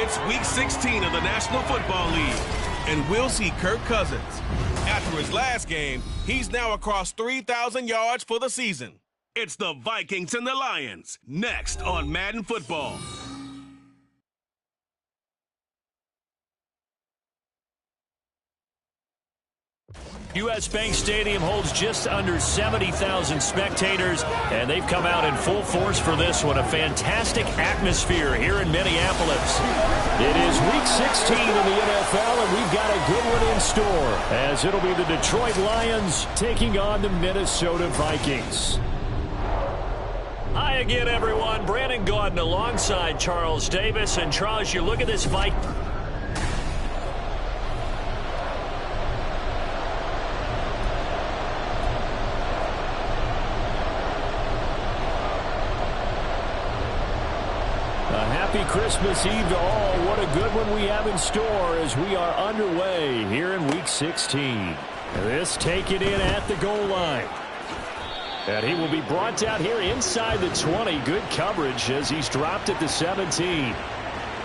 It's Week 16 of the National Football League, and we'll see Kirk Cousins. After his last game, he's now across 3,000 yards for the season. It's the Vikings and the Lions, next on Madden Football. U.S. Bank Stadium holds just under 70,000 spectators, and they've come out in full force for this one. A fantastic atmosphere here in Minneapolis. It is Week 16 in the NFL, and we've got a good one in store, as it'll be the Detroit Lions taking on the Minnesota Vikings. Hi again, everyone. Brandon Gaudin alongside Charles Davis. And Charles, you look at this Vikings. Happy Christmas Eve to all. What a good one we have in store as we are underway here in Week 16. This taken in at the goal line. And he will be brought down here inside the 20. Good coverage as he's dropped at the 17.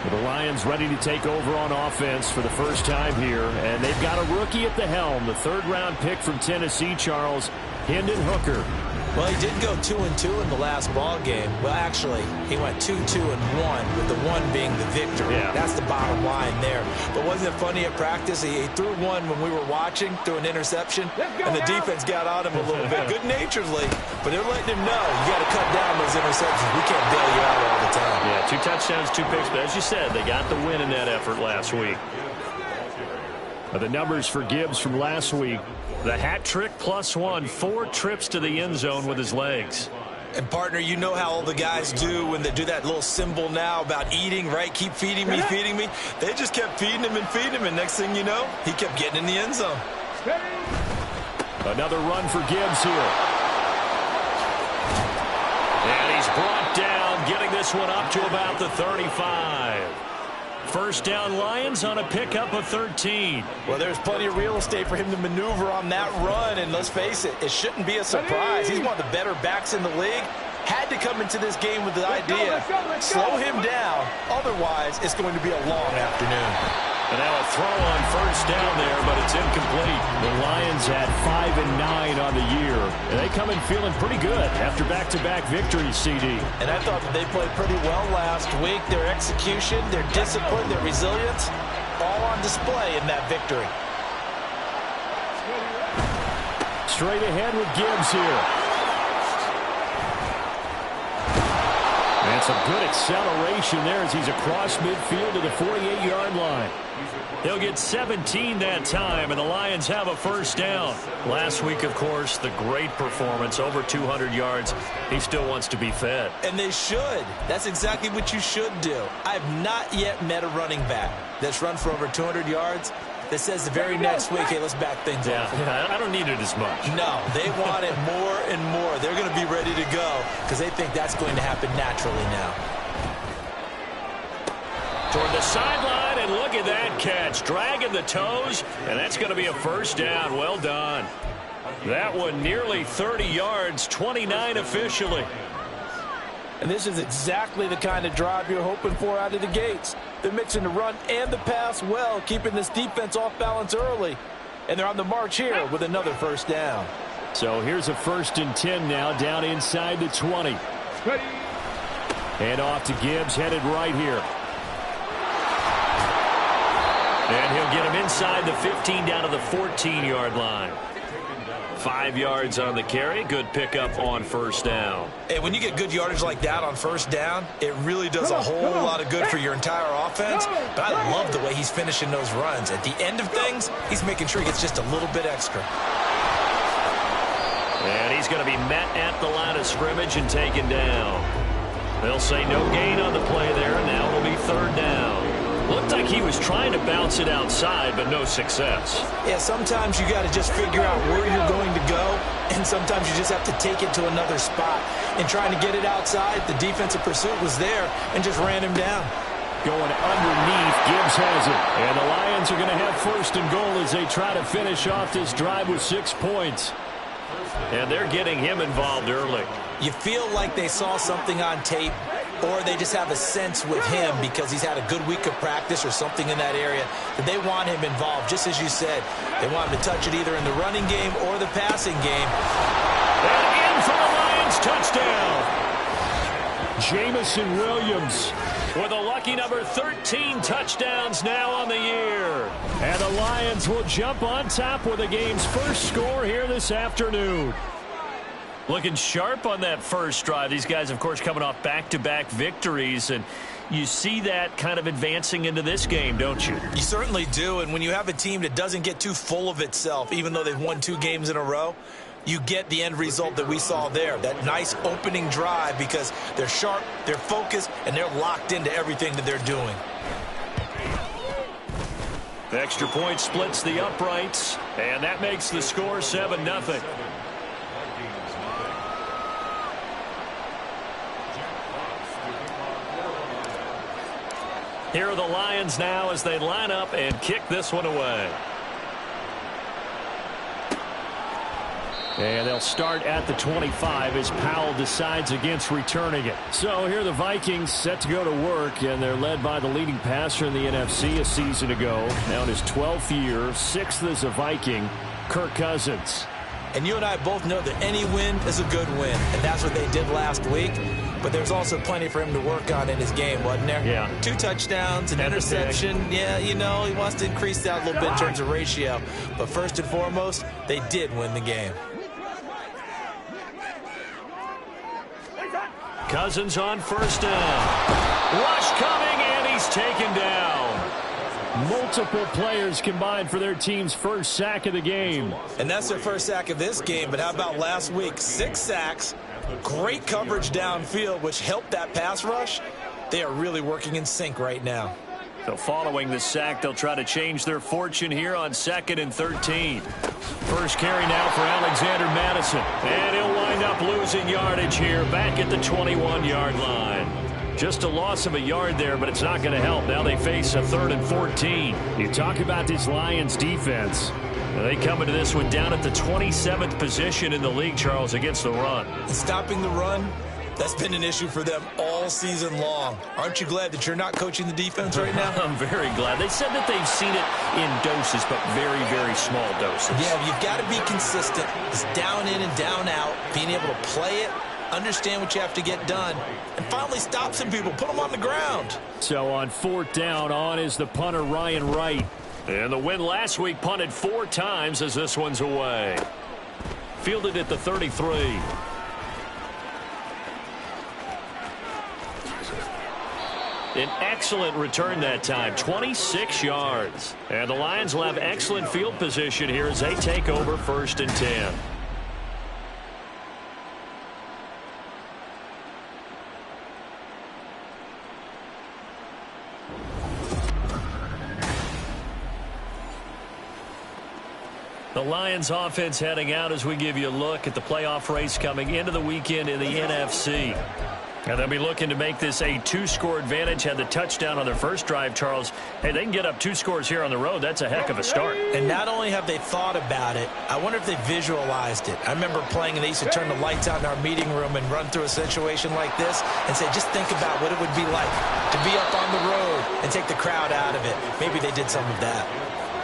The Lions ready to take over on offense for the first time here. And they've got a rookie at the helm. The third-round pick from Tennessee, Charles, Hendon Hooker. Well, he did go 2-2 in the last ball game. Well, actually, he went 2-2-1, with the one being the victory. Yeah. That's the bottom line there. But wasn't it funny at practice? He threw one when we were watching, threw an interception, and the defense got on him a little bit, good-naturedly. But they're letting him know, you got to cut down those interceptions. We can't bail you out all the time. Yeah, 2 touchdowns, 2 picks. But as you said, they got the win in that effort last week. The numbers for Gibbs from last week. The hat trick +1, 4 trips to the end zone with his legs. And, partner, you know how all the guys do when they do that little symbol now about eating, right? Keep feeding me, feeding me. They just kept feeding him, and next thing you know, he kept getting in the end zone. Another run for Gibbs here. And he's brought down, getting this one up to about the 35. First down Lions on a pickup of 13. Well, there's plenty of real estate for him to maneuver on that run, and let's face it, it shouldn't be a surprise. He's one of the better backs in the league. Had to come into this game with the idea, slow him down, otherwise it's going to be a long afternoon. And now a throw on first down there, but it's incomplete. The Lions had 5 and 9 on the year, and they come in feeling pretty good after back-to-back victories, CD. And I thought that they played pretty well last week. Their execution, their discipline, their resilience, all on display in that victory. Straight ahead with Gibbs here. And some good acceleration there as he's across midfield to the 48-yard line. He'll get 17 that time, and the Lions have a first down. Last week, of course, the great performance, over 200 yards. He still wants to be fed. And they should. That's exactly what you should do. I have not yet met a running back that's run for over 200 yards that says the very next week, hey, let's back things up. Yeah, I don't need it as much. No, they want it more and more. They're going to be ready to go because they think that's going to happen naturally now. Toward the sideline, and look at that catch. Dragging the toes, and that's going to be a first down. Well done. That one nearly 30 yards, 29 officially. And this is exactly the kind of drive you're hoping for out of the gates. They're mixing the run and the pass well, keeping this defense off balance early. And they're on the march here with another first down. So here's a 1st and 10 now, down inside the 20. And off to Gibbs, headed right here. And he'll get him inside the 15 down to the 14-yard line. 5 yards on the carry. Good pickup on first down. And when you get good yardage like that on first down, it really does a whole lot of good for your entire offense. But I love the way he's finishing those runs. At the end of things, he's making sure he gets just a little bit extra. And he's going to be met at the line of scrimmage and taken down. They'll say no gain on the play there, and now it'll be 3rd down. Looked like he was trying to bounce it outside, but no success. Yeah, sometimes you got to just figure out where you're going to go, and sometimes you just have to take it to another spot. And trying to get it outside, the defensive pursuit was there and just ran him down. Going underneath, Gibbs has it. And the Lions are going to have 1st and goal as they try to finish off this drive with 6 points. And they're getting him involved early. You feel like they saw something on tape or they just have a sense with him because he's had a good week of practice or something in that area that they want him involved. Just as you said, they want him to touch it either in the running game or the passing game. And in for the Lions, touchdown. Jamison Williams with a lucky number 13 touchdowns now on the year. And the Lions will jump on top with the game's first score here this afternoon. Looking sharp on that first drive. These guys, of course, coming off back-to-back victories, and you see that kind of advancing into this game, don't you? You certainly do, and when you have a team that doesn't get too full of itself, even though they've won 2 games in a row, you get the end result that we saw there, that nice opening drive, because they're sharp, they're focused, and they're locked into everything that they're doing. The extra point splits the uprights, and that makes the score 7-0. Here are the Lions now as they line up and kick this one away. And they'll start at the 25 as Powell decides against returning it. So here are the Vikings set to go to work, and they're led by the leading passer in the NFC a season ago. Now in his 12th year, 6th as a Viking, Kirk Cousins. And you and I both know that any win is a good win, and that's what they did last week. But there's also plenty for him to work on in his game, wasn't there? Yeah. 2 touchdowns, an interception. Yeah, you know, he wants to increase that a little bit in terms of ratio. But first and foremost, they did win the game. Cousins on first down. Rush coming, and he's taken down. Multiple players combined for their team's first sack of the game. And that's their first sack of this game, but how about last week? 6 sacks, great coverage downfield, which helped that pass rush. They are really working in sync right now. So following the sack, they'll try to change their fortune here on 2nd and 13. First carry now for Alexander Madison. And he'll wind up losing yardage here back at the 21-yard line. Just a loss of a yard there, but it's not going to help. Now they face a 3rd and 14. You talk about this Lions defense. They come into this one down at the 27th position in the league, Charles, against the run. And stopping the run, that's been an issue for them all season long. Aren't you glad that you're not coaching the defense right now? I'm very glad. They said that they've seen it in doses, but very, very small doses. Yeah, you've got to be consistent. It's down in and down out, being able to play it, understand what you have to get done, and finally stop some people, put them on the ground. So on 4th down, on is the punter Ryan Wright. And the win last week, punted 4 times as this one's away. Fielded at the 33. An excellent return that time, 26 yards. And the Lions will have excellent field position here as they take over 1st and 10. The Lions offense heading out as we give you a look at the playoff race coming into the weekend in the NFC. And they'll be looking to make this a 2-score advantage. Had the touchdown on their first drive, Charles. Hey, they can get up 2 scores here on the road. That's a heck of a start. And not only have they thought about it, I wonder if they visualized it. I remember playing, and they used to turn the lights out in our meeting room and run through a situation like this and say, just think about what it would be like to be up on the road and take the crowd out of it. Maybe they did some of that.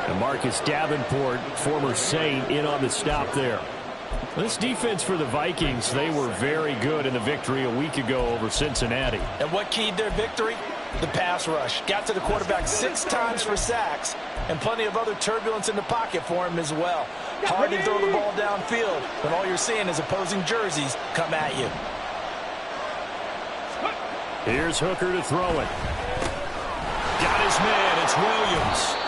And Marcus Davenport, former Saint, in on the stop there. This defense for the Vikings, they were very good in the victory a week ago over Cincinnati. And what keyed their victory? The pass rush. Got to the quarterback 6 times for sacks, and plenty of other turbulence in the pocket for him as well. Hard to throw the ball downfield when all you're seeing is opposing jerseys come at you. Here's Hooker to throw it. Got his man. It's Williams.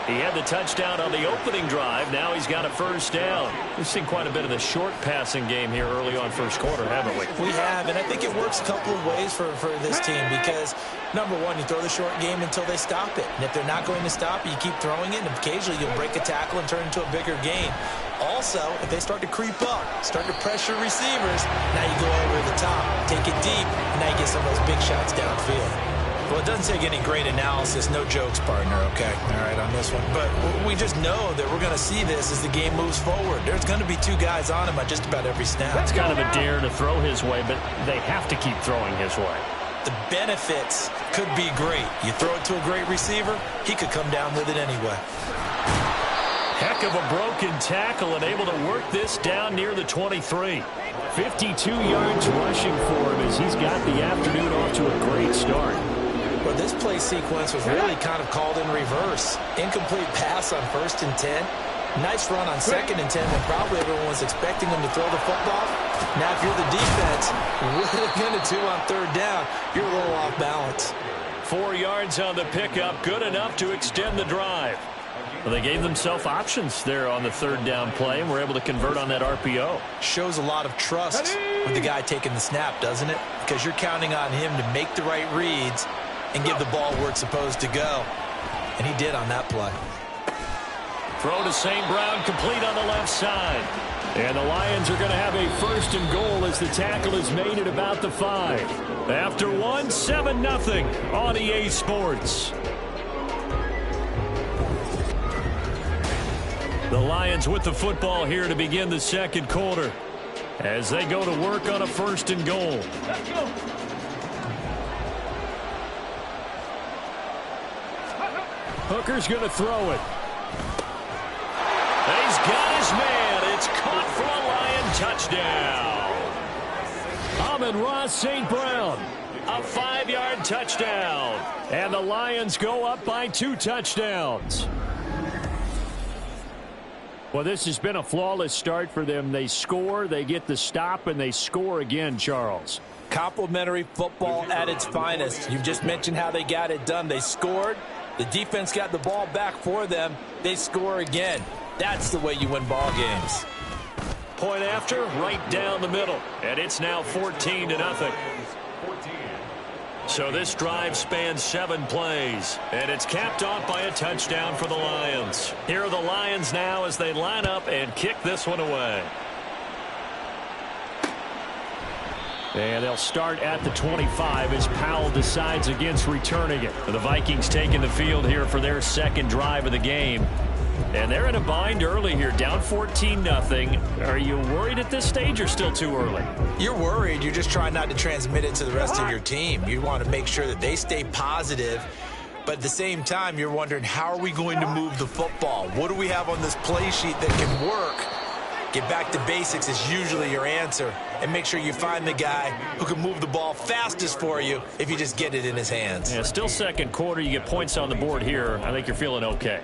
He had the touchdown on the opening drive. Now he's got a first down. We've seen quite a bit of the short passing game here early on first quarter, haven't we? We have, and I think it works a couple of ways for this team because, number one, you throw the short game until they stop it. And if they're not going to stop it, you keep throwing it, and occasionally you'll break a tackle and turn it into a bigger gain. Also, if they start to creep up, start to pressure receivers, now you go over the top, take it deep, and now you get some of those big shots downfield. Well, it doesn't take any great analysis. No jokes, partner, okay? All right, on this one. But we just know that we're going to see this as the game moves forward. There's going to be 2 guys on him at just about every snap. That's kind of a dare to throw his way, but they have to keep throwing his way. the benefits could be great. You throw it to a great receiver, he could come down with it anyway. Heck of a broken tackle and able to work this down near the 23. 52 yards rushing for him as he's got the afternoon off to a great start. Well, this play sequence was really kind of called in reverse. Incomplete pass on 1st and 10. Nice run on 2nd and 10 when probably everyone was expecting him to throw the football. Now, if you're the defense, what are they going to do on 3rd down? You're a little off balance. 4 yards on the pickup, good enough to extend the drive. Well, they gave themselves options there on the 3rd down play and were able to convert on that RPO. Shows a lot of trust with the guy taking the snap, doesn't it? Because you're counting on him to make the right reads and give the ball where it's supposed to go. And he did on that play. Throw to St. Brown, complete on the left side. And the Lions are going to have a 1st and goal as the tackle is made at about the 5. After 1, 7-0 on EA Sports. The Lions with the football here to begin the 2nd quarter as they go to work on a 1st and goal. Let's go. Hooker's going to throw it. He's got his man. It's caught for a Lion touchdown. Amon-Ra St. Brown, a 5-yard touchdown. And the Lions go up by 2 touchdowns. Well, this has been a flawless start for them. They score, they get the stop, and they score again, Charles. Complimentary football at its finest. You just mentioned how they got it done. They scored. The defense got the ball back for them. They score again. That's the way you win ball games. Point after, right down the middle. And it's now 14-0. So this drive spans 7 plays, and it's capped off by a touchdown for the Lions. Here are the Lions now as they line up and kick this one away. And they'll start at the 25 as Powell decides against returning it. The Vikings taking the field here for their 2nd drive of the game. And they're in a bind early here, down 14-0. Are you worried at this stage or still too early? You're worried. You're just trying not to transmit it to the rest of your team. You want to make sure that they stay positive. But at the same time, you're wondering, how are we going to move the football? What do we have on this play sheet that can work? Get back to basics is usually your answer. And make sure you find the guy who can move the ball fastest for you if you just get it in his hands. Yeah, still 2nd quarter. You get points on the board here. I think you're feeling okay.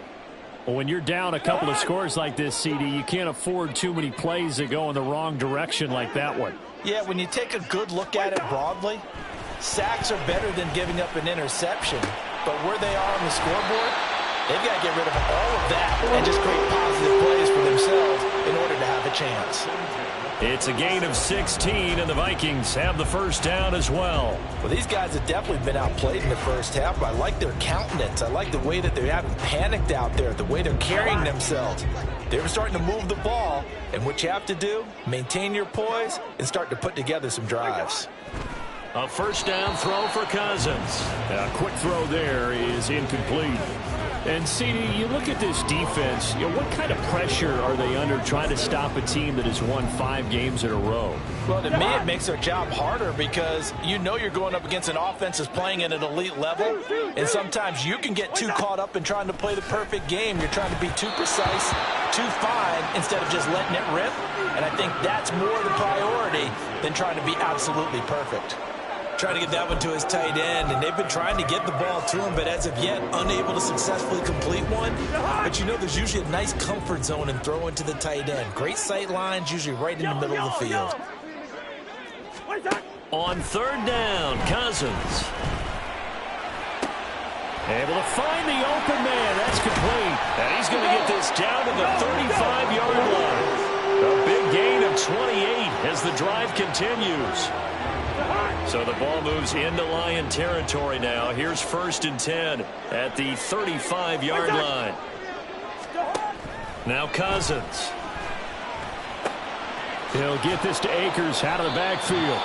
Well, when you're down a couple of scores like this, CD, you can't afford too many plays that go in the wrong direction like that one. Yeah, when you take a good look at it broadly, sacks are better than giving up an interception. But where they are on the scoreboard, they've got to get rid of all of that and just create positive plays for themselves in order to have a chance. It's a gain of 16, and the Vikings have the 1st down as well. Well, these guys have definitely been outplayed in the 1st half, but I like their countenance. I like the way that they haven't panicked out there, the way they're carrying themselves. They're starting to move the ball, and what you have to do, maintain your poise and start to put together some drives. A 1st down throw for Cousins. A quick throw there is incomplete. And, CD, you look at this defense, what kind of pressure are they under trying to stop a team that has won 5 games in a row? Well, to me, it makes their job harder because you know you're going up against an offense that's playing at an elite level, and sometimes you can get too caught up in trying to play the perfect game. You're trying to be too precise, too fine, instead of just letting it rip, and I think that's more the priority than trying to be absolutely perfect. Trying to get that one to his tight end, and they've been trying to get the ball to him, but as of yet, unable to successfully complete one. But you know there's usually a nice comfort zone in throwing to the tight end. Great sight lines, usually right in the middle of the field. On 3rd down, Cousins. Able to find the open man. That's complete. And he's going to get this down to the 35-yard line. A big gain of 28 as the drive continues. So the ball moves into Lion territory now. Here's 1st and 10 at the 35-yard line. Now Cousins. He'll get this to Akers out of the backfield.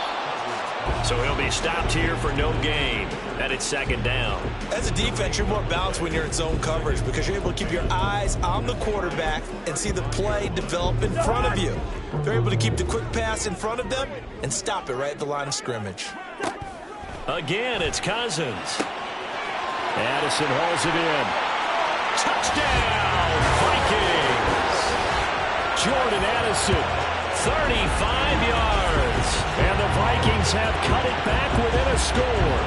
So he'll be stopped here for no gain. And it's 2nd down. As a defense, you're more balanced when you're in zone coverage because you're able to keep your eyes on the quarterback and see the play develop in front of you. They're able to keep the quick pass in front of them and stop it right at the line of scrimmage. Again, it's Cousins. Addison hauls it in. Touchdown, Vikings! Jordan Addison, 35 yards. And the Vikings have cut it back within a score.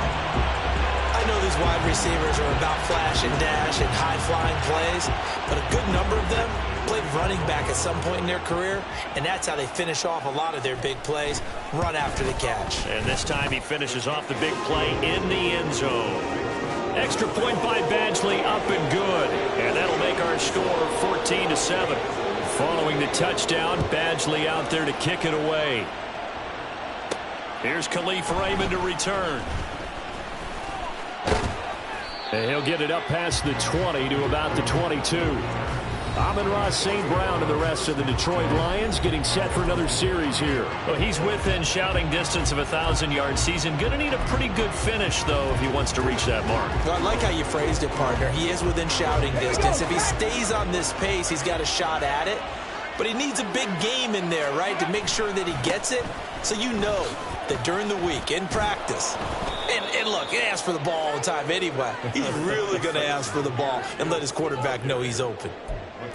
I know these wide receivers are about flash and dash and high-flying plays, but a good number of them played running back at some point in their career, and that's how they finish off a lot of their big plays, run after the catch. And this time he finishes off the big play in the end zone. Extra point by Badgley, up and good. And that'll make our score 14-7. Following the touchdown, Badgley out there to kick it away. Here's Khalif Raymond to return. And he'll get it up past the 20 to about the 22. Amon-Ra St. Brown and the rest of the Detroit Lions getting set for another series here. Well, he's within shouting distance of a 1,000-yard season. Going to need a pretty good finish, though, if he wants to reach that mark. Well, I like how you phrased it, partner. He is within shouting distance. If he stays on this pace, he's got a shot at it. But he needs a big game in there, right, to make sure that he gets it. So you know that during the week, in practice, and look, he asks for the ball all the time anyway. He's really going to ask for the ball and let his quarterback know he's open.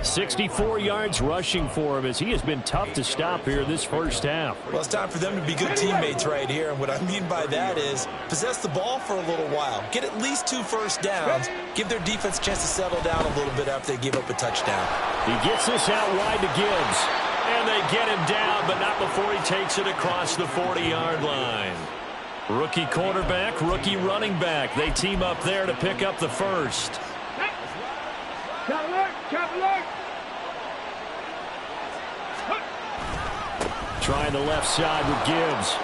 64 yards rushing for him as he has been tough to stop here this first half. Well, it's time for them to be good teammates right here. And what I mean by that is possess the ball for a little while. Get at least 2 first downs. Give their defense a chance to settle down a little bit after they give up a touchdown. He gets this out wide to Gibbs. And they get him down, but not before he takes it across the 40-yard line. Rookie quarterback, rookie running back. They team up there to pick up the first. Trying the left side with Gibbs.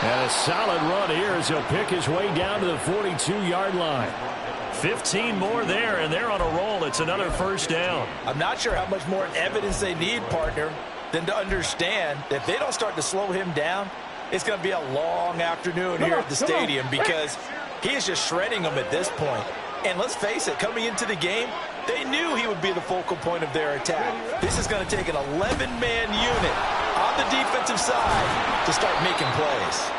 And a solid run here as he'll pick his way down to the 42-yard line. 15 more there, and they're on a roll. It's another first down. I'm not sure how much more evidence they need, partner, than to understand that if they don't start to slow him down, it's going to be a long afternoon here at the stadium because he is just shredding them at this point. And let's face it, coming into the game, they knew he would be the focal point of their attack. This is going to take an 11-man unit on the defensive side to start making plays.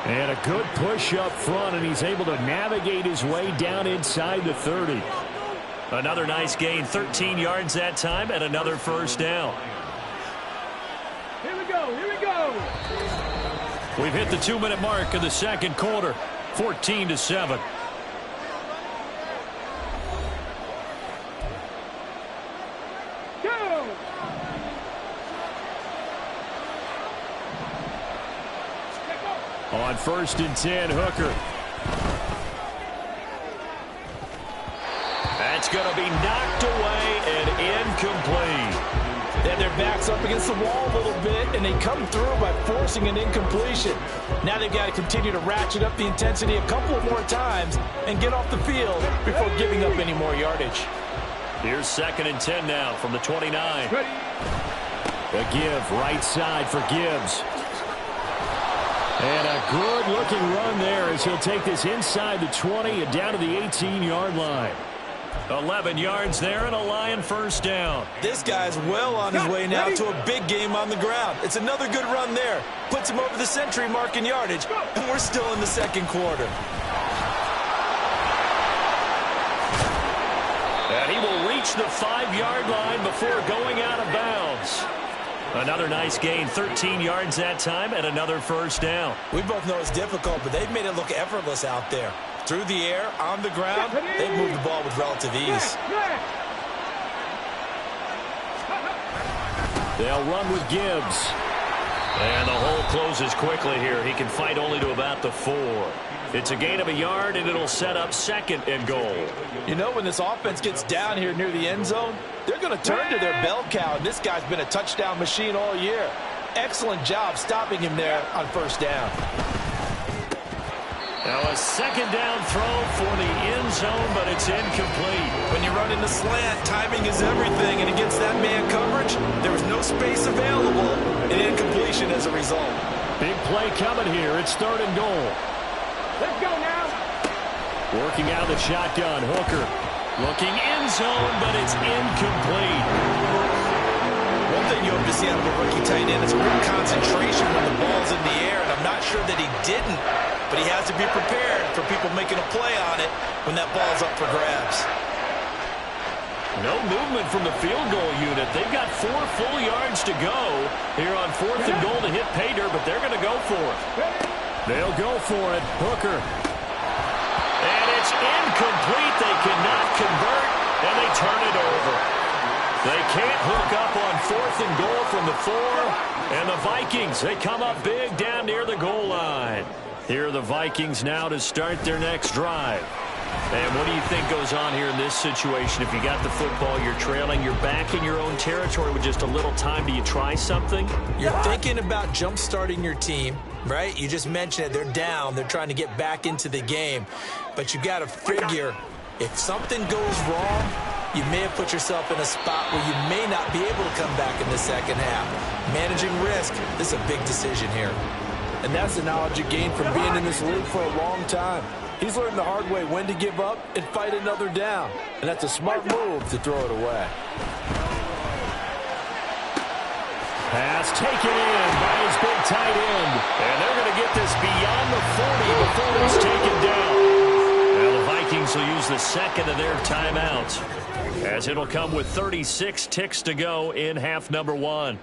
And a good push up front, and he's able to navigate his way down inside the 30. Another nice gain, 13 yards that time, and another first down. Here we go, here we go. We've hit the 2-minute mark of the second quarter, 14-7. On 1st and 10, Hooker. That's going to be knocked away and incomplete. And their back's up against the wall a little bit, and they come through by forcing an incompletion. Now they've got to continue to ratchet up the intensity a couple of more times and get off the field before giving up any more yardage. Here's 2nd and 10 now from the 29. A give right side for Gibbs. And a good-looking run there as he'll take this inside the 20 and down to the 18-yard line. 11 yards there and a Lion first down. This guy's well on his way now to a big game on the ground. It's another good run there. Puts him over the century mark in yardage, and we're still in the second quarter. And he will reach the 5-yard line before going out of bounds. Another nice gain, 13 yards that time, and another first down. We both know it's difficult, but they've made it look effortless out there. Through the air, on the ground, they've moved the ball with relative ease. They'll run with Gibbs. And the hole closes quickly here. He can fight only to about the 4. It's a gain of a yard, and it'll set up 2nd and goal. You know, when this offense gets down here near the end zone, they're going to turn to their bell cow, and this guy's been a touchdown machine all year. Excellent job stopping him there on first down. Now a 2nd down throw for the end zone, but it's incomplete. When you run in the slant, timing is everything, and against that man coverage, there was no space available, and incompletion as a result. Big play coming here. It's 3rd and goal. Let's go now. Working out of the shotgun, Hooker. Looking end zone, but it's incomplete. One thing you hope to see out of a rookie tight end is a real concentration when the ball's in the air, and I'm not sure that he but he has to be prepared for people making a play on it when that ball's up for grabs. No movement from the field goal unit. They've got 4 full yards to go here on 4th and goal to hit pay dirt, but they're going to go for it. They'll go for it. Hooker. And it's incomplete. They cannot convert, and they turn it over. They can't hook up on 4th and goal from the 4. And the Vikings, they come up big down near the goal line. Here are the Vikings now to start their next drive. And what do you think goes on here in this situation? If you got the football, you're trailing, you're back in your own territory with just a little time. Do you try something? You're thinking about jump-starting your team, right? You just mentioned it. They're down. They're trying to get back into the game. But you got to figure if something goes wrong, you may have put yourself in a spot where you may not be able to come back in the second half. Managing risk, this is a big decision here. And that's the knowledge you gain from being in this league for a long time. He's learned the hard way when to give up and fight another down. And that's a smart move to throw it away. Pass taken in by his big tight end. And they're going to get this beyond the 40 before it's taken down. Now the Vikings will use the second of their timeouts, as it'll come with 36 ticks to go in half number 1.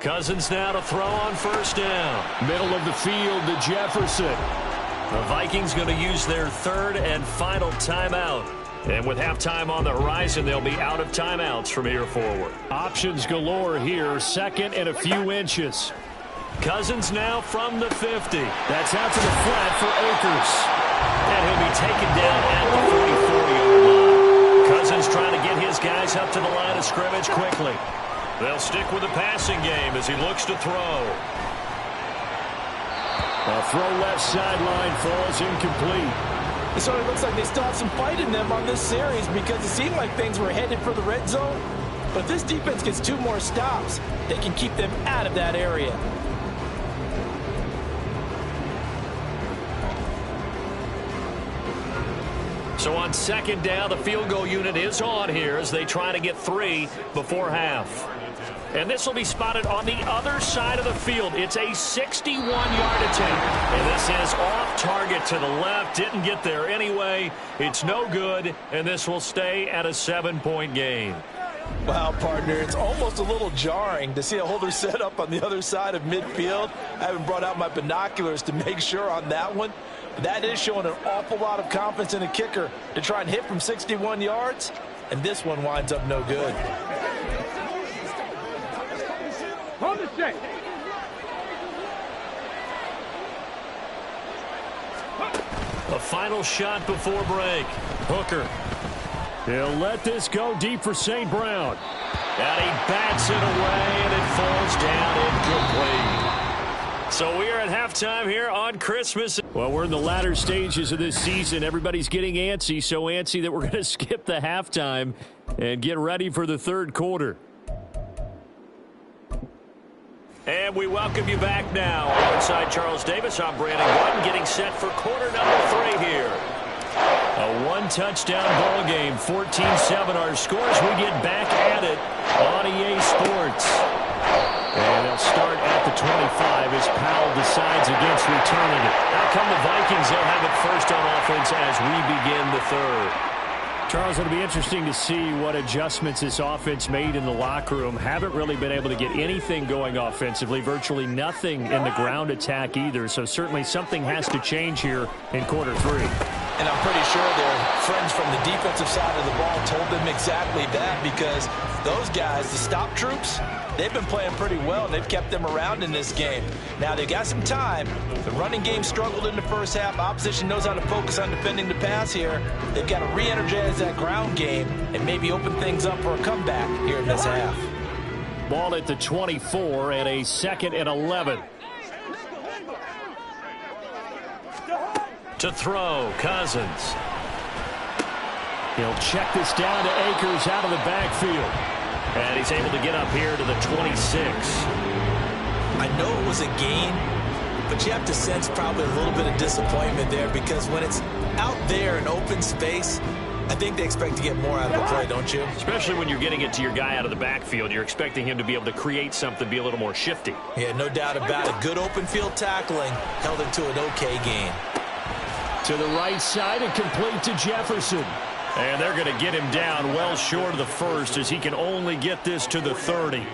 Cousins now to throw on first down. Middle of the field to Jefferson. The Vikings going to use their 3rd and final timeout. And with halftime on the horizon, they'll be out of timeouts from here forward. Options galore here. 2nd and a few inches. Cousins now from the 50. That's out to the flat for Akers. And he'll be taken down at the 44-yard line. Cousins trying to get his guys up to the line of scrimmage quickly. They'll stick with the passing game as he looks to throw. A throw left sideline falls incomplete. It sort of looks like they still have some fight in them on this series because it seemed like things were headed for the red zone. But if this defense gets 2 more stops, they can keep them out of that area. So on 2nd down, the field goal unit is on here as they try to get 3 before half. And this will be spotted on the other side of the field. It's a 61-yard attempt. And this is off target to the left. Didn't get there anyway. It's no good, and this will stay at a 7-point game. Wow, partner, it's almost a little jarring to see a holder set up on the other side of midfield. I haven't brought out my binoculars to make sure on that one. That is showing an awful lot of confidence in a kicker to try and hit from 61 yards, and this one winds up no good. Hold the check. A final shot before break. Hooker. He'll let this go deep for St. Brown. And he bats it away, and it falls down incomplete. So we are at halftime here on Christmas. Well, we're in the latter stages of this season. Everybody's getting antsy, so antsy that we're going to skip the halftime and get ready for the 3rd quarter. And we welcome you back now. Alongside Charles Davis, I'm Brandon Gordon, getting set for quarter number 3 here. A 1-touchdown ball game, 14-7 our scores. We get back at it on EA Sports. And they'll start at the 25 as Powell decides against returning it. Out come the Vikings. They'll have it first on offense as we begin the 3rd. Charles, it'll be interesting to see what adjustments this offense made in the locker room. Haven't really been able to get anything going offensively, virtually nothing in the ground attack either. So certainly something has to change here in quarter 3. And I'm pretty sure their friends from the defensive side of the ball told them exactly that, because those guys, the stop troops, they've been playing pretty well, and they've kept them around in this game. Now, they got some time. The running game struggled in the first half. Opposition knows how to focus on defending the pass here. They've got to re-energize that ground game and maybe open things up for a comeback here in this half. Ball at the 24 and a 2nd and 11. To throw, Cousins. He'll check this down to Akers out of the backfield. And he's able to get up here to the 26. I know it was a gain, but you have to sense probably a little bit of disappointment there because when it's out there in open space, I think they expect to get more out of the play, don't you? Especially when you're getting it to your guy out of the backfield. You're expecting him to be able to create something, be a little more shifty. Yeah, no doubt about it. Good open field tackling held him to an okay gain. To the right side and complete to Jefferson. And they're going to get him down well short of the first as he can only get this to the 30.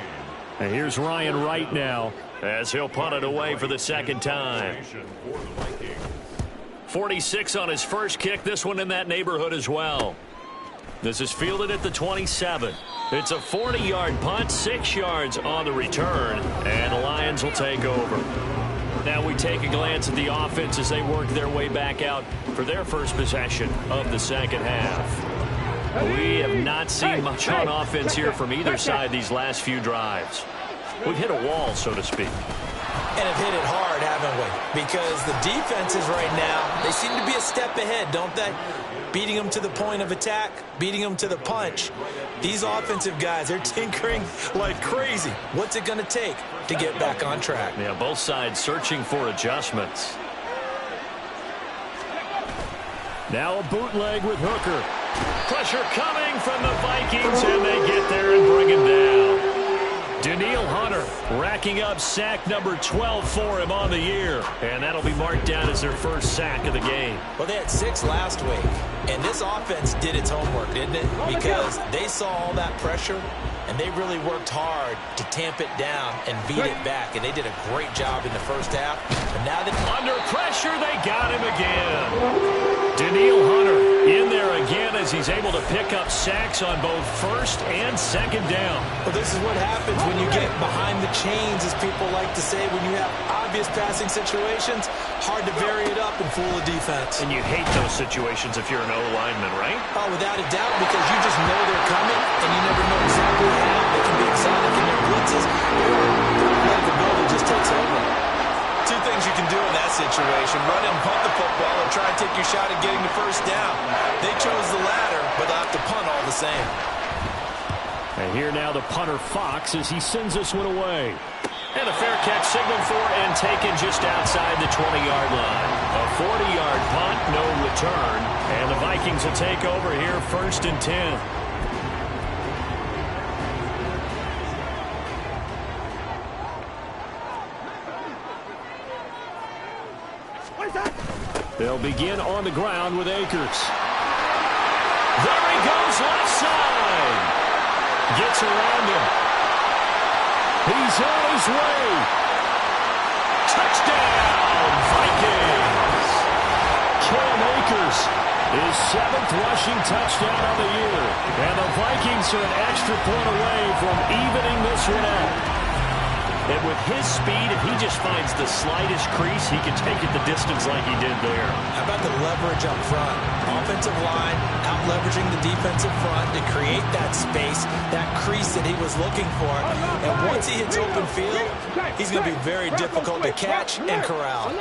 And here's Ryan Wright now. As he'll punt it away for the second time. 46 on his first kick. This one in that neighborhood as well. This is fielded at the 27. It's a 40-yard punt, 6 yards on the return, and the Lions will take over. Now we take a glance at the offense as they work their way back out for their first possession of the second half. We have not seen much on offense here from either side these last few drives. We've hit a wall, so to speak. And have hit it hard, haven't we? Because the defenses right now, they seem to be a step ahead, don't they? Beating them to the point of attack, beating them to the punch. These offensive guys, they're tinkering like crazy. What's it going to take to get back on track? Yeah, both sides searching for adjustments. Now a bootleg with Hooker. Pressure coming from the Vikings, and they get there and bring him down. Daniil Hunter racking up sack number 12 for him on the year. And that'll be marked down as their first sack of the game. Well, they had 6 last week. And this offense did its homework, didn't it? Because they saw all that pressure, and they really worked hard to tamp it down and beat it back. And they did a great job in the first half. And now that under pressure, they got him again. Daniil Hunter in there again as he's able to pick up sacks on both first and second down. Well, this is what happens when you get behind the chains, as people like to say. When you have obvious passing situations, hard to vary it up and fool a defense. And you hate those situations if you're an O-lineman, right? Oh, without a doubt, because you just know they're coming, and you never know exactly how. They can be exotic in their blitzes, or the just takes over. 2 things you can do in that situation: run and punt the football, or try and take your shot at getting the first down. They chose the latter, but they'll have to punt all the same. And here now the punter Fox as he sends this one away. And a fair catch signaled for and taken just outside the 20-yard line. A 40-yard punt, no return. And the Vikings will take over here, 1st and 10. They'll begin on the ground with Akers. There he goes, left side. Gets around him. He's on his way. Touchdown, Vikings. Cam Akers, his 7th rushing touchdown of the year. And the Vikings are an extra point away from evening this one out. And with his speed, if he just finds the slightest crease, he can take it the distance like he did there. How about the leverage up front? Offensive line out-leveraging the defensive front to create that space, that crease that he was looking for. And once he hits open field, he's going to be very difficult to catch and corral.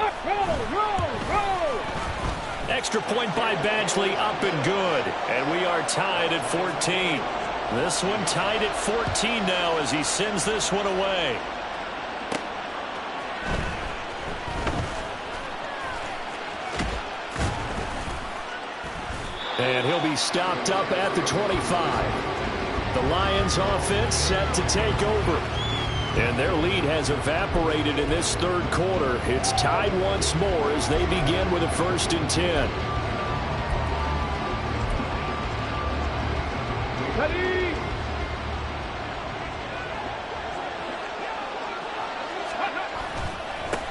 Extra point by Badgley, up and good. And we are tied at 14. This one tied at 14 now as he sends this one away. And he'll be stopped up at the 25. The Lions offense set to take over. And their lead has evaporated in this 3rd quarter. It's tied once more as they begin with a 1st and 10. Ready?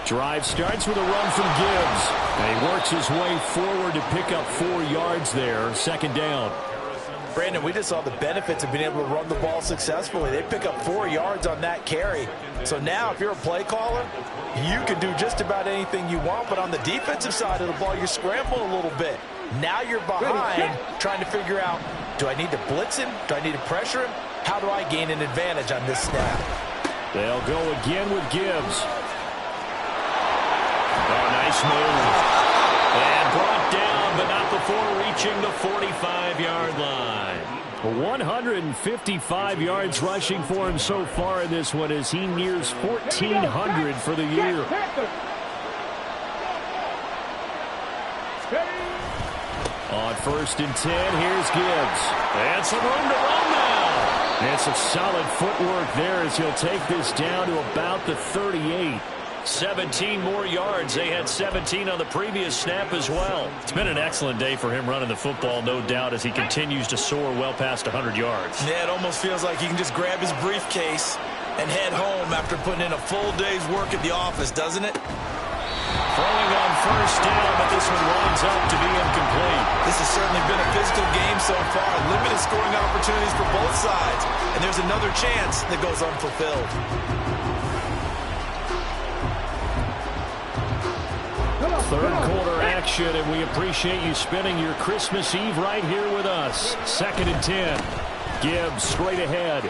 Drive starts with a run from Gibbs. And he works his way forward to pick up 4 yards there. 2nd down. Brandon, we just saw the benefits of being able to run the ball successfully. They pick up 4 yards on that carry. So now if you're a play caller, you can do just about anything you want. But on the defensive side of the ball, you're scrambling a little bit. Now you're behind trying to figure out, do I need to blitz him? Do I need to pressure him? How do I gain an advantage on this snap? They'll go again with Gibbs. Oh, nice move. And brought down, but not before reaching the 45-yard line. 155 yards rushing for him so far in this one as he nears 1,400 for the year. On 1st and 10, here's Gibbs. And some room to run now. And some solid footwork there as he'll take this down to about the 38. 17 more yards. They had 17 on the previous snap as well. It's been an excellent day for him running the football, no doubt, as he continues to soar well past 100 yards. Yeah, it almost feels like he can just grab his briefcase and head home after putting in a full day's work at the office, doesn't it? Throwing on 1st down, but this one winds up to be incomplete. This has certainly been a physical game so far. Limited scoring opportunities for both sides. And there's another chance that goes unfulfilled. Third quarter action, and we appreciate you spending your Christmas Eve right here with us. 2nd and 10. Gibbs straight ahead.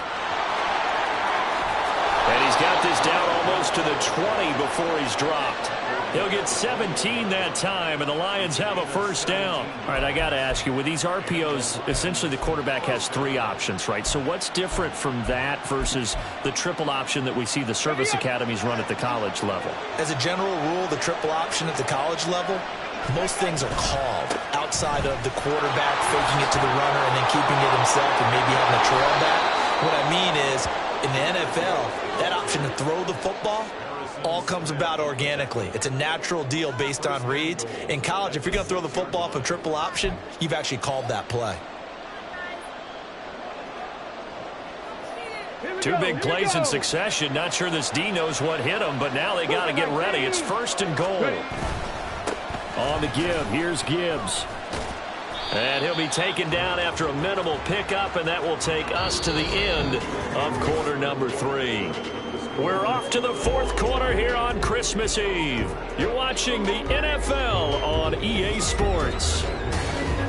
And he's got this down almost to the 20 before he's dropped. He'll get 17 that time, and the Lions have a 1st down. All right, I got to ask you, with these RPOs, essentially the quarterback has 3 options, right? So what's different from that versus the triple option that we see the service academies run at the college level? As a general rule, the triple option at the college level, most things are called outside of the quarterback faking it to the runner and then keeping it himself and maybe having a trail back. What I mean is, in the NFL, that option to throw the football all comes about organically. It's a natural deal based on reads. In college, if you're going to throw the football off a triple option, you've actually called that play. 2 big plays in succession. Not sure this D knows what hit him, but now they got to get ready. It's 1st and goal. On the give, here's Gibbs. And he'll be taken down after a minimal pickup, and that will take us to the end of quarter number 3. We're off to the 4th quarter here on Christmas Eve. You're watching the NFL on EA Sports.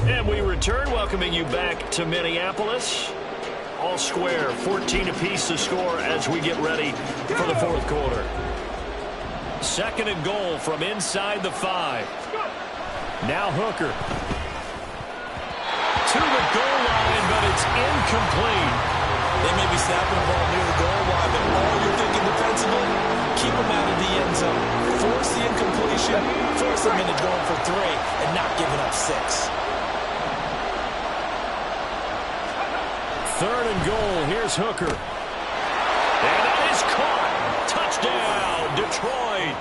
And we return, welcoming you back to Minneapolis. All square, 14 apiece to score as we get ready for the 4th quarter. 2nd and goal from inside the 5. Now Hooker. To the goal line, but it's incomplete. They may be snapping the ball near the goal line, but all you're thinking defensively, keep them out of the end zone. Force the incompletion, force them into going for 3, and not giving up 6. 3rd and goal. Here's Hooker. And that is caught. Touchdown, Detroit.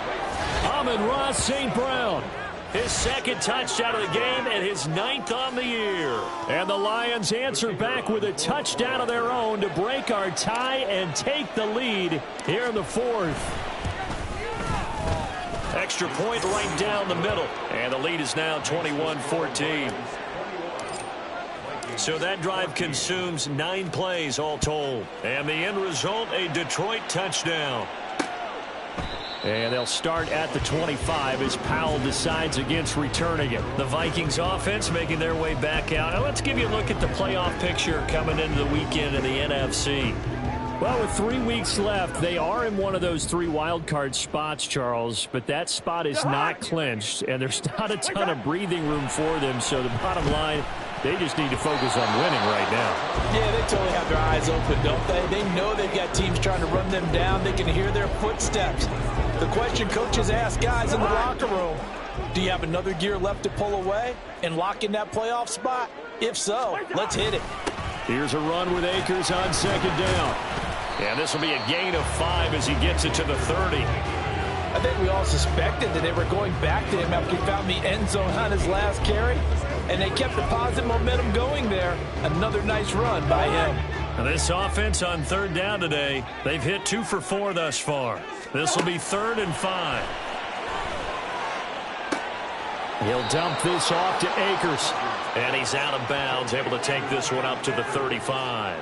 Amon-Ra St. Brown. His 2nd touchdown of the game and his 9th on the year. And the Lions answer back with a touchdown of their own to break our tie and take the lead here in the 4th. Extra point right down the middle. And the lead is now 21-14. So that drive consumes 9 plays all told. And the end result, a Detroit touchdown. And they'll start at the 25 as Powell decides against returning it. The Vikings offense making their way back out. Now let's give you a look at the playoff picture coming into the weekend in the NFC. Well, with 3 weeks left, they are in one of those 3 wild card spots, Charles, but that spot is not clinched, and there's not a ton of breathing room for them. So the bottom line, they just need to focus on winning right now. Yeah, they totally have their eyes open, don't they? They know they've got teams trying to run them down. They can hear their footsteps. The question coaches ask guys in the locker room, do you have another gear left to pull away and lock in that playoff spot? If so, let's hit it. Here's a run with Akers on 2nd down. And this will be a gain of 5 as he gets it to the 30. I think we all suspected that they were going back to him after he found the end zone on his last carry. And they kept the positive momentum going there. Another nice run by him. And this offense on 3rd down today, they've hit 2 for 4 thus far. This will be 3rd and 5. He'll dump this off to Akers. And he's out of bounds, able to take this one up to the 35.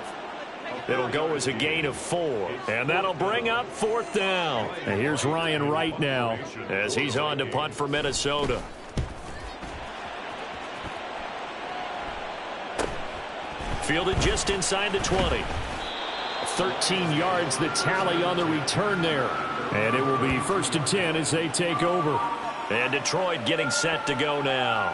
It'll go as a gain of 4. And that'll bring up 4th down. And here's Ryan Wright now as he's on to punt for Minnesota. Fielded just inside the 20. 13 yards the tally on the return there. And it will be 1st and 10 as they take over. And Detroit getting set to go now.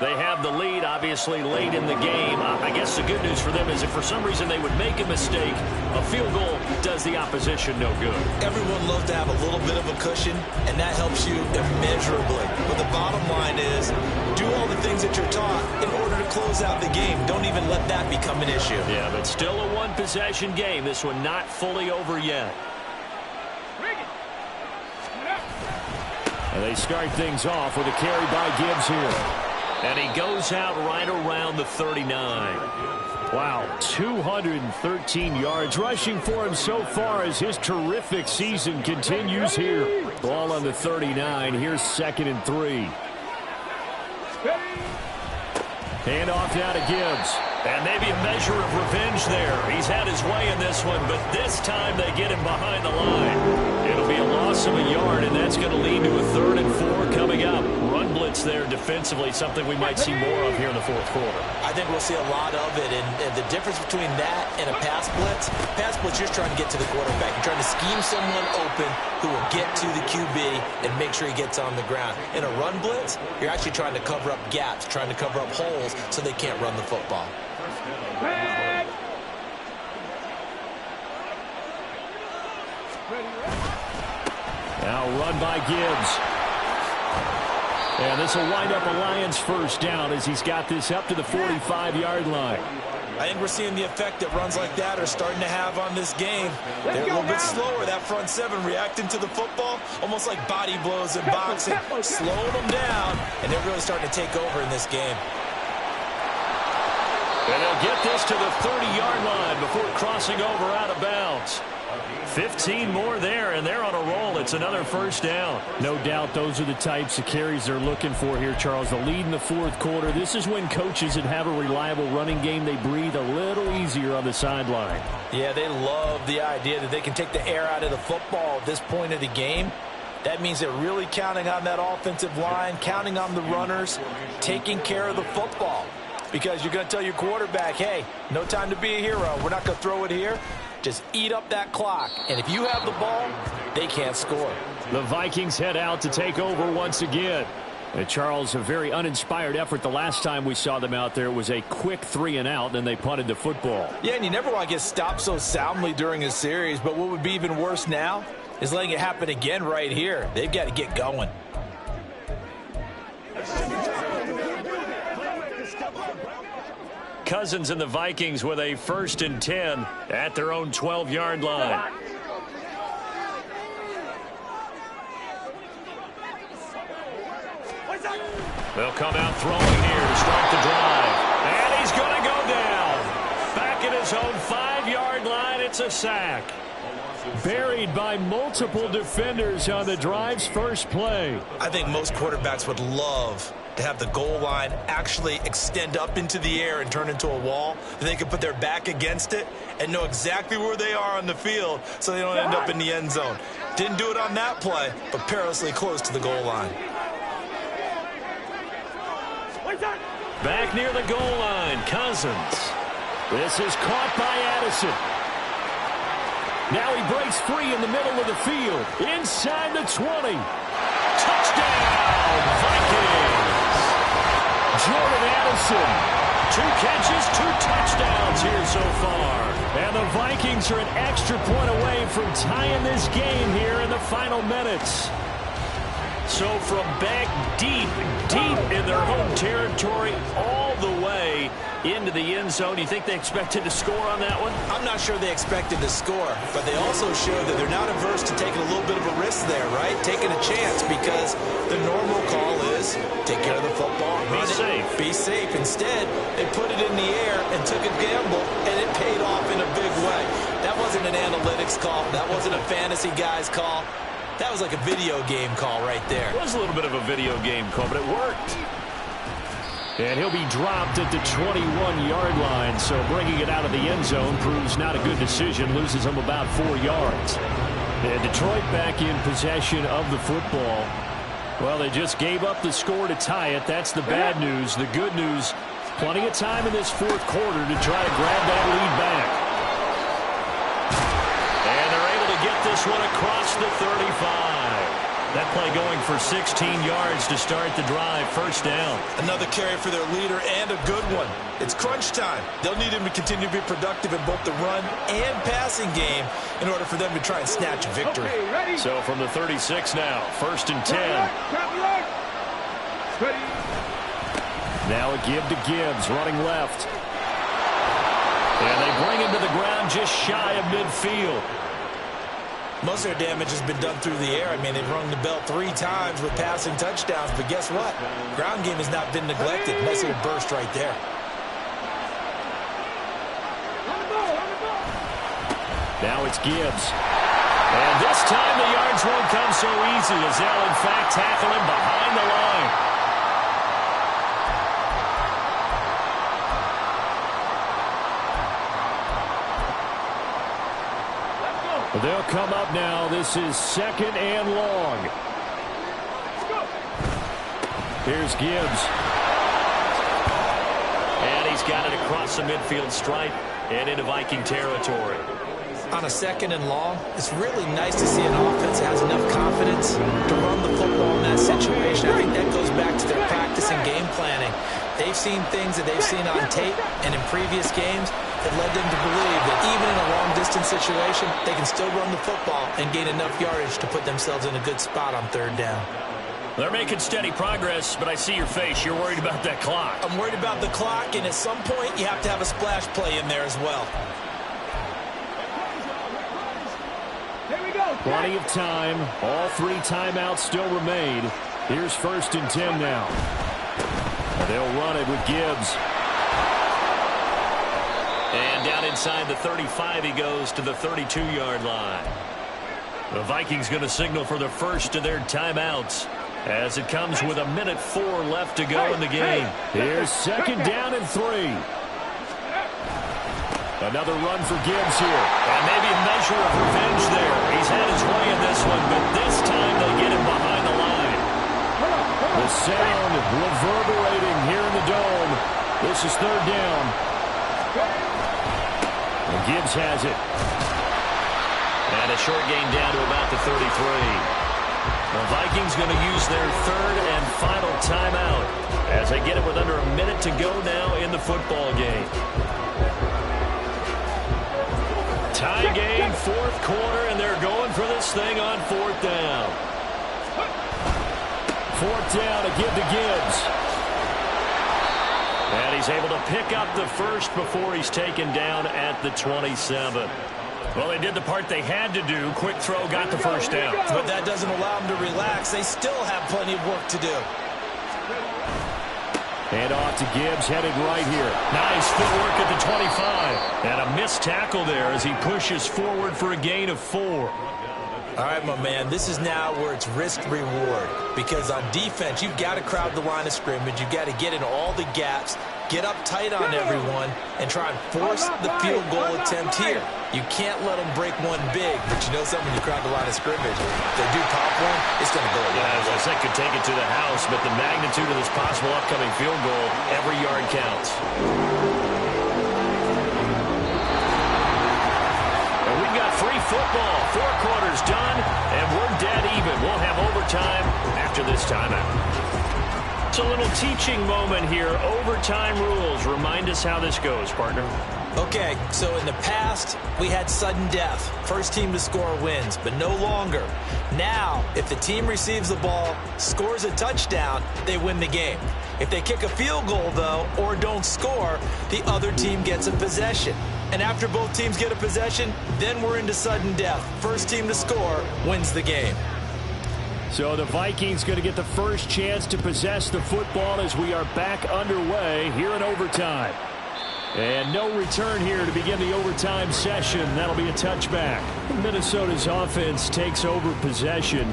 They have the lead, obviously, late in the game. I guess the good news for them is if for some reason they would make a mistake, a field goal does the opposition no good. Everyone loves to have a little bit of a cushion, and that helps you immeasurably. But the bottom line is, do all the things that you're taught in order to close out the game. Don't even let that become an issue. Yeah, but still a one-possession game. This one not fully over yet. And they start things off with a carry by Gibbs here. And he goes out right around the 39. Wow, 213 yards rushing for him so far as his terrific season continues here. Ball on the 39. Here's 2nd and 3. Hand off now to Gibbs. And maybe a measure of revenge there. He's had his way in this one, but this time they get him behind the line. It'll be a loss of a yard, and that's going to lead to a 3rd and 4 coming up. Run blitz there defensively, something we might see more of here in the 4th quarter. I think we'll see a lot of it, and the difference between that and a pass blitz, you're trying to get to the quarterback. You're trying to scheme someone open who will get to the QB and make sure he gets on the ground. In a run blitz, you're actually trying to cover up gaps, trying to cover up holes so they can't run the football. Now run by Gibbs. And this will wind up a Lions 1st down as he's got this up to the 45-yard line. I think we're seeing the effect that runs like that are starting to have on this game. They're a little bit slower, that front 7, reacting to the football, almost like body blows in boxing, slowing them down, and they're really starting to take over in this game. And they'll get this to the 30-yard line before crossing over out of bounds. 15 more there, and they're on a roll. It's another 1st down. No doubt those are the types of carries they're looking for here, Charles. The lead in the 4th quarter. This is when coaches that have a reliable running game, they breathe a little easier on the sideline. Yeah, they love the idea that they can take the air out of the football at this point of the game. That means they're really counting on that offensive line, counting on the runners, taking care of the football. Because you're going to tell your quarterback, hey, no time to be a hero. We're not going to throw it here. Just eat up that clock. And if you have the ball, they can't score. The Vikings head out to take over once again. And Charles, a very uninspired effort. The last time we saw them out there, it was a quick 3-and-out, then they punted the football. Yeah, and you never want to get stopped so soundly during a series. But what would be even worse now is letting it happen again right here. They've got to get going. Cousins and the Vikings with a 1st and 10 at their own 12-yard line. They'll come out throwing here to start the drive. And he's going to go down. Back at his own 5-yard line, it's a sack. Buried by multiple defenders on the drive's first play. I think most quarterbacks would love to have the goal line actually extend up into the air and turn into a wall. They can put their back against it and know exactly where they are on the field so they don't end up in the end zone. Didn't do it on that play, but perilously close to the goal line. Back near the goal line, Cousins. This is caught by Addison. Now he breaks free in the middle of the field. Inside the 20. Touchdown, Vikings. Jordan Addison. 2 catches, 2 touchdowns here so far. And the Vikings are an extra point away from tying this game here in the final minutes. So from back deep in their home territory, all the way into the end zone. You think they expected to score on that one? I'm not sure they expected to score, but they also showed that they're not averse to taking a little bit of a risk there, right? Taking a chance, because the normal call is take care of the football, Be safe. Be safe. Instead, they put it in the air and took a gamble, and it paid off in a big way. That wasn't an analytics call. That wasn't a fantasy guy's call. That was like a video game call right there. It was a little bit of a video game call, but it worked. And he'll be dropped at the 21-yard line, so bringing it out of the end zone proves not a good decision, loses him about 4 yards. And Detroit back in possession of the football. Well, they just gave up the score to tie it. That's the bad news. The good news, plenty of time in this 4th quarter to try to grab that lead back. And they're able to get this one across the 35. That play going for 16 yards to start the drive. First down. Another carry for their leader and a good one. It's crunch time. They'll need him to continue to be productive in both the run and passing game in order for them to try and snatch a victory. Okay, so from the 36 now, 1st and 10. Now a give to Gibbs, running left. And they bring him to the ground just shy of midfield. Most of their damage has been done through the air. I mean, they've rung the bell 3 times with passing touchdowns, but guess what? Ground game has not been neglected. Nice little burst right there. Now it's Gibbs. And this time the yards won't come so easy as they'll, in fact, tackle him behind the line. They'll come up now. This is 2nd and long. Here's Gibbs. And he's got it across the midfield stripe and into Viking territory. On a 2nd and long, it's really nice to see an offense that has enough confidence to run the football in that situation. I think that goes back to their practice and game planning. They've seen things that they've seen on tape and in previous games that led them to believe that even in a long-distance situation, they can still run the football and gain enough yardage to put themselves in a good spot on 3rd down. They're making steady progress, but I see your face. You're worried about that clock. I'm worried about the clock, and at some point, you have to have a splash play in there as well. Here we go. Plenty of time. All 3 timeouts still remain. Here's 1st and 10 now. They'll run it with Gibbs. And down inside the 35, he goes to the 32-yard line. The Vikings going to signal for the first of their timeouts as it comes with 1:04 left to go in the game. Here's 2nd down and 3. Another run for Gibbs here. And maybe a measure of revenge there. He's had his way in this one, but this time they get him behind the line. The sound reverberating here in the dome. This is 3rd down. And Gibbs has it. And a short gain down to about the 33. The Vikings going to use their 3rd and final timeout as they get it with under a minute to go now in the football game. Tie game, 4th quarter, and they're going for this thing on 4th down. 4th down to give to Gibbs. And he's able to pick up the first before he's taken down at the 27. Well, they did the part they had to do. Quick throw, got the first down. But that doesn't allow them to relax. They still have plenty of work to do. And off to Gibbs, headed right here. Nice footwork at the 25. And a missed tackle there as he pushes forward for a gain of 4. All right, my man, this is now where it's risk-reward. Because on defense, you've got to crowd the line of scrimmage. You've got to get in all the gaps, get up tight on everyone, and try and force the field goal attempt here. You can't let them break one big, but you know something, when you crowd the line of scrimmage, if they do pop one, it's going to go away. As I said, could take it to the house, but the magnitude of this possible upcoming field goal, every yard counts. And we've got free football, 4 quarters done, and we're dead even. We'll have overtime after this timeout. It's a little teaching moment here. Overtime rules. Remind us how this goes, partner. Okay, so in the past, we had sudden death. First team to score wins, but no longer. Now, if the team receives the ball, scores a touchdown, they win the game. If they kick a field goal, though, or don't score, the other team gets a possession. And after both teams get a possession, then we're into sudden death. First team to score wins the game. So the Vikings going to get the first chance to possess the football as we are back underway here in overtime. And no return here to begin the overtime session. That'll be a touchback. Minnesota's offense takes over possession.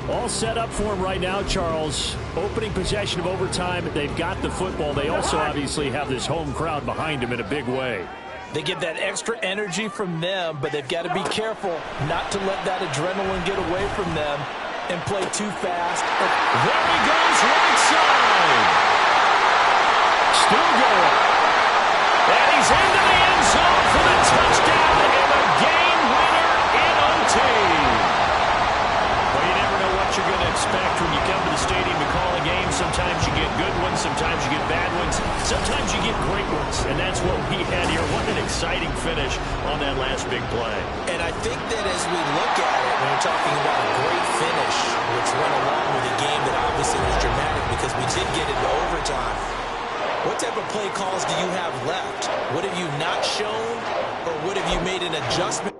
All set up for them right now, Charles. Opening possession of overtime. They've got the football. They also obviously have this home crowd behind them in a big way. They get that extra energy from them, but they've got to be careful not to let that adrenaline get away from them and play too fast. There he goes, right side. Still going. And he's into the end zone for the touchdown and the game winner in OT. Well, you never know what you're Sometimes you get bad ones. Sometimes you get great ones. And that's what we had here. What an exciting finish on that last big play. And I think that as we look at it, when we're talking about a great finish, which went along with a game that obviously was dramatic because we did get into overtime, what type of play calls do you have left? What have you not shown, or what have you made an adjustment